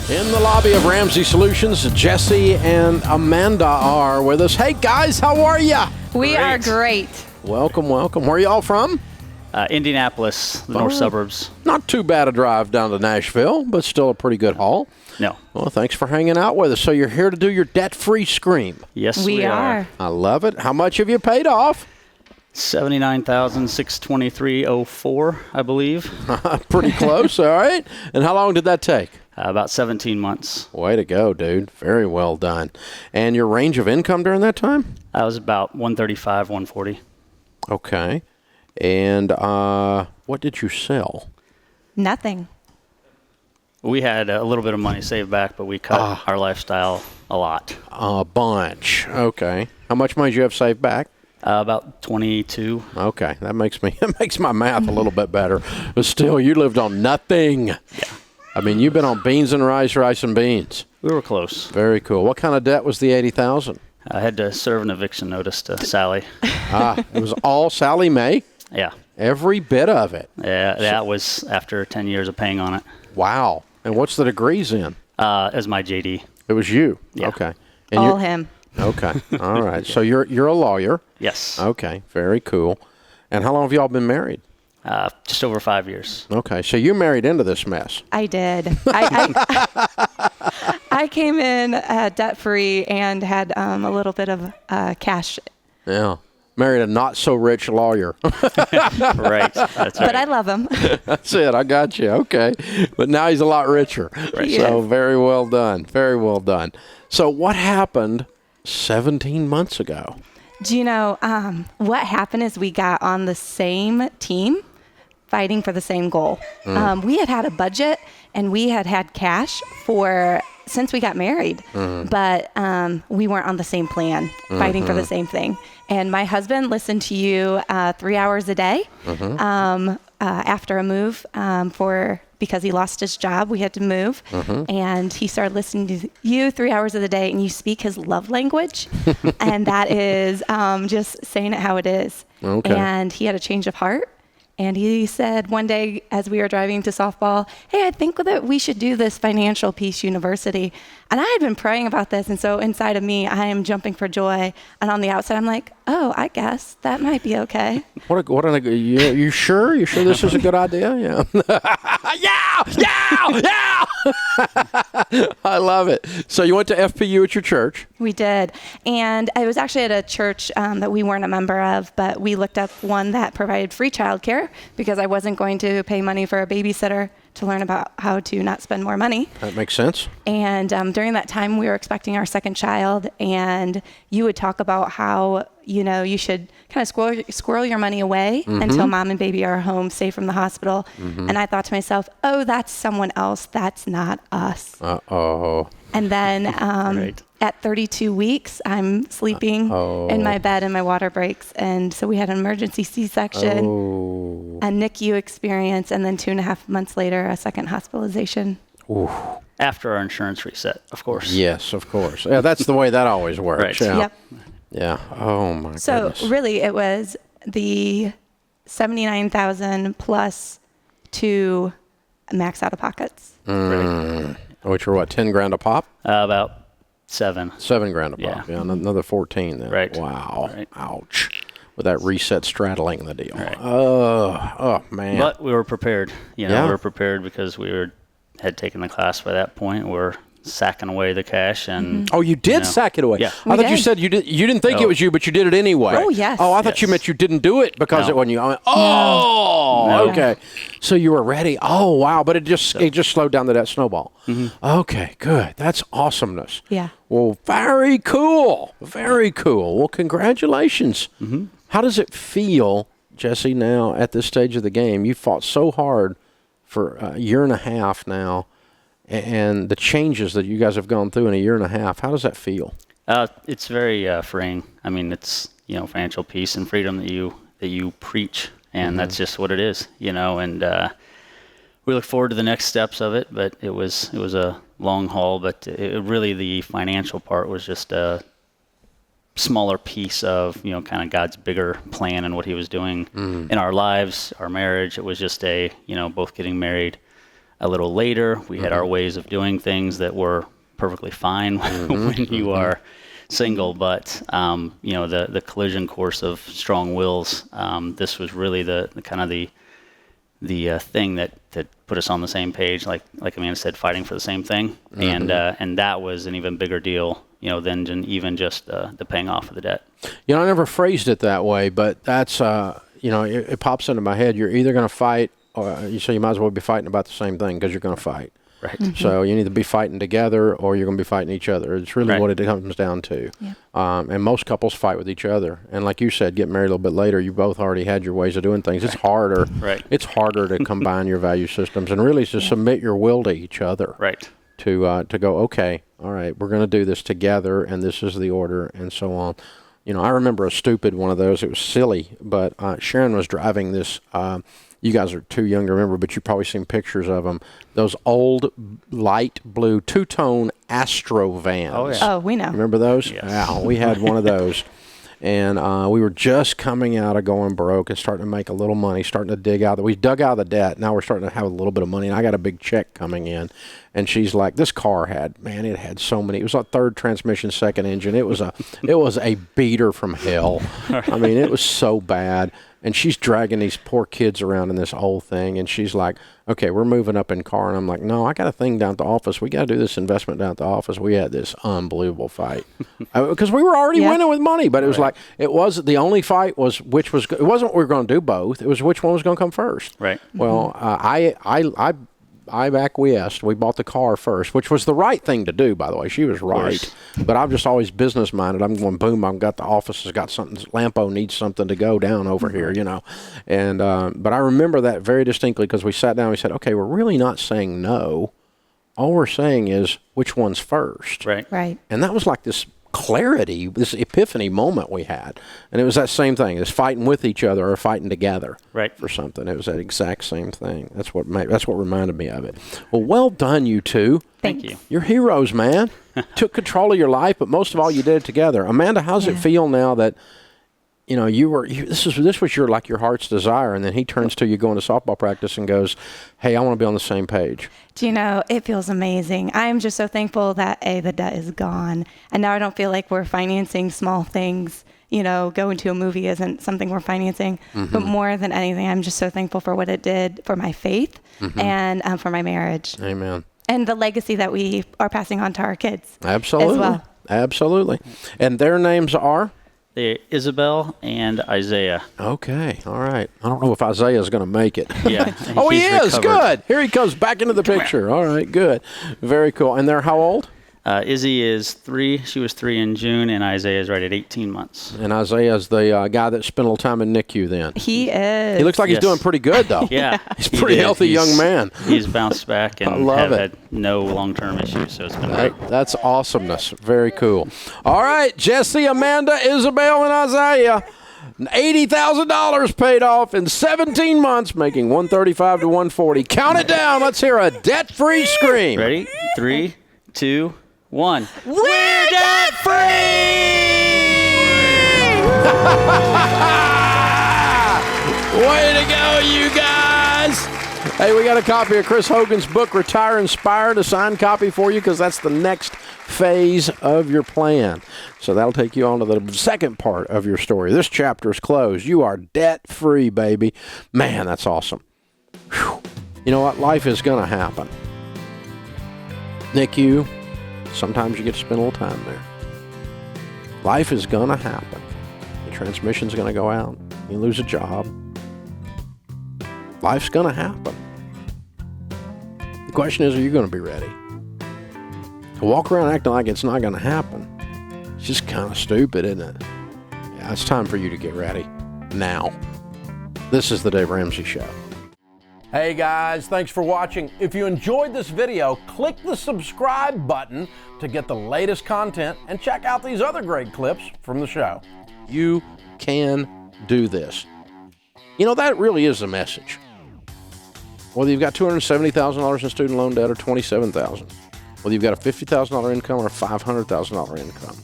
In the lobby of Ramsey Solutions, Jesse and Amanda are with us. Hey, guys, how are ya? We are great. Welcome, welcome. Where are y'all from? Indianapolis, the north suburbs. Not too bad a drive down to Nashville, but still a pretty good haul. No. Well, thanks for hanging out with us. So you're here to do your debt-free scream. Yes, we are. I love it. How much have you paid off? $79,623.04, I believe. Pretty close, all right. And how long did that take? About 17 months. Way to go, dude. Very well done. And your range of income during that time? I was about 135, 140. Okay. And what did you sell? Nothing. We had a little bit of money saved back, but we cut our lifestyle a lot. A bunch. Okay. How much money did you have saved back? About 22. Okay. That makes my math a little bit better. But still, you lived on nothing. Yeah. I mean, you've been on beans and rice, rice and beans. We were close. Very cool. What kind of debt was the $80,000? I had to serve an eviction notice to Sally. It was all Sally Mae? Yeah. Every bit of it. Yeah, that was after 10 years of paying on it. Wow. And what's the degrees in? As my JD. It was you? Yeah. Okay. And All him. Okay. All right. So you're a lawyer? Yes. Okay. Very cool. And how long have y'all been married? Just over 5 years. Okay. So you married into this mess. I did. I came in debt-free and had a little bit of cash. Yeah. Married a not-so-rich lawyer. Right. That's right. But I love him. That's it. I got you. Okay. But now he's a lot richer. Right. So very well done. Very well done. So what happened 17 months ago? Do you know what happened is we got on the same team fighting for the same goal. We had a budget and we had cash since we got married, but we weren't on the same plan, fighting for the same thing. And my husband listened to you 3 hours a day after a move because he lost his job. We had to move. And he started listening to you 3 hours of the day, and you speak his love language. And that is just saying it how it is. Okay. And he had a change of heart. And he said one day as we were driving to softball, hey, I think that we should do this Financial Peace University. And I had been praying about this. And so inside of me, I am jumping for joy. And on the outside, I'm like, oh, I guess that might be okay. You sure? You sure this is a good idea? Yeah. Yeah. I love it. So you went to FPU at your church. We did. And I was actually at a church that we weren't a member of, but we looked up one that provided free childcare because I wasn't going to pay money for a babysitter to learn about how to not spend more money. That makes sense. And during that time, we were expecting our second child, and you would talk about how, you should kind of squirrel your money away until mom and baby are home, safe from the hospital. And I thought to myself, oh, that's someone else. That's not us. Uh-oh. And then at 32 weeks, I'm sleeping in my bed and my water breaks. And so we had an emergency C-section, a NICU experience, and then 2.5 months later, a second hospitalization. Ooh. After our insurance reset, of course. Yes, of course. Yeah, that's the way that always works. Right. Yeah. Yep. Yeah. Oh, my goodness. So really, it was the $79,000 plus 2 max out of pockets. Which were what, 10 grand a pop? About 7. 7 grand a pop. Yeah, another 14 then. Right. Wow. Right. Ouch. With that reset straddling the deal. Right. Oh, man. But we were prepared. We Yeah. were prepared because we had taken the class by that point. We're sacking away the cash and Oh, you did sack it away. Yeah. I thought you did. said you didn't think it was you, but you did it anyway. Oh, yes. Oh, I thought you meant you didn't do it because No. it wasn't you. I went, oh, No. okay. So you were ready. Oh, wow. But it just slowed down to that snowball. Okay, good. That's awesomeness. Yeah. Well, very cool. Very cool. Well, congratulations. How does it feel, Jesse, now at this stage of the game? You fought so hard for a year and a half now, and the changes that you guys have gone through in a year and a half. How does that feel? It's very freeing. I mean, it's financial peace and freedom that you preach, and that's just what it is. And we look forward to the next steps of it. But it was a long haul. But really the financial part was just a smaller piece of kind of God's bigger plan and what He was doing in our lives, our marriage. It was just both getting married. a little later. We had our ways of doing things that were perfectly fine when you are single, but the collision course of strong wills, this was really the kind of the thing that put us on the same page, like Amanda said, fighting for the same thing, and that was an even bigger deal, than even just the paying off of the debt. I never phrased it that way, but that's it pops into my head. You're either going to fight, or you might as well be fighting about the same thing because you're going to fight. Right. So you need to be fighting together, or you're going to be fighting each other. It's really what it comes down to. Yeah. And most couples fight with each other. And like you said, get married a little bit later. You both already had your ways of doing things. It's harder. Right. It's harder to combine your value systems and really to submit your will to each other. Right. To go, okay, all right, we're going to do this together, and this is the order, and so on. I remember a stupid one of those. It was silly, but Sharon was driving this. You guys are too young to remember, but you've probably seen pictures of them. Those old light blue two-tone Astro vans. Oh, yeah. Oh, we know. Remember those? Yes. Yeah, we had one of those. And we were just coming out of going broke and starting to make a little money, starting to dig out. We dug out of the debt. Now we're starting to have a little bit of money. And I got a big check coming in. And she's like, this car it had so many. It was a third transmission, second engine. It was a beater from hell. I mean, it was so bad. And she's dragging these poor kids around in this old thing. And she's like, okay, we're moving up in car. And I'm like, no, I got a thing down at the office. We got to do this investment down at the office. We had this unbelievable fight because we were already winning with money. But it was like, the only fight was it wasn't what we were going to do both. It was which one was going to come first. Right. Well, I acquiesced. We bought the car first, which was the right thing to do, by the way. She was right. But I'm just always business-minded. I'm going, boom, I've got the office has got something. Lampo needs something to go down over here, And but I remember that very distinctly because we sat down and we said, okay, we're really not saying no. All we're saying is which one's first. Right. Right. And that was like this clarity, this epiphany moment we had. And it was that same thing, this fighting with each other or fighting together for something. It was that exact same thing. That's what reminded me of it. Well done, you two. Thank you. You're heroes, man. Took control of your life, but most of all, you did it together. Amanda, how's it feel now that this was your heart's desire, and then he turns to you going to softball practice and goes, hey, I want to be on the same page. Do you know, it feels amazing. I am just so thankful that the debt is gone. And now I don't feel like we're financing small things. Going to a movie isn't something we're financing. But more than anything, I'm just so thankful for what it did for my faith and for my marriage. Amen. And the legacy that we are passing on to our kids. Absolutely. As well. Absolutely. And their names are? Isabel and Isaiah. Okay, all right. I don't know if Isaiah's going to make it. Yeah. Oh, he is. Recovered. Good. Here he comes back into the picture. All right, good. Very cool. And they're how old? Izzy is 3. She was 3 in June, and Isaiah is right at 18 months. And Isaiah's the guy that spent a little time in NICU then. He is. He looks like he's doing pretty good, though. Yeah. He's a pretty healthy young man. He's bounced back and had no long-term issues, so it's been great. That's awesomeness. Very cool. All right, Jesse, Amanda, Isabel, and Isaiah. $80,000 paid off in 17 months, making $135 to $140. Count it down. Let's hear a debt-free scream. Ready? 3, 2, 1. We're debt-free! Way to go, you guys! Hey, we got a copy of Chris Hogan's book, Retire Inspired, a signed copy for you because that's the next phase of your plan. So that'll take you on to the second part of your story. This chapter is closed. You are debt-free, baby. Man, that's awesome. Whew. You know what? Life is going to happen. NICU, sometimes you get to spend a little time there. Life is going to happen. The transmission's going to go out. You lose a job. Life's going to happen. The question is, are you going to be ready? To walk around acting like it's not going to happen, it's just kind of stupid, isn't it? Yeah, it's time for you to get ready. Now. This is the Dave Ramsey Show. Hey guys, thanks for watching. If you enjoyed this video, click the subscribe button to get the latest content and check out these other great clips from the show. You can do this. That really is the message. Whether you've got $270,000 in student loan debt or $27,000, whether you've got a $50,000 income or a $500,000 income,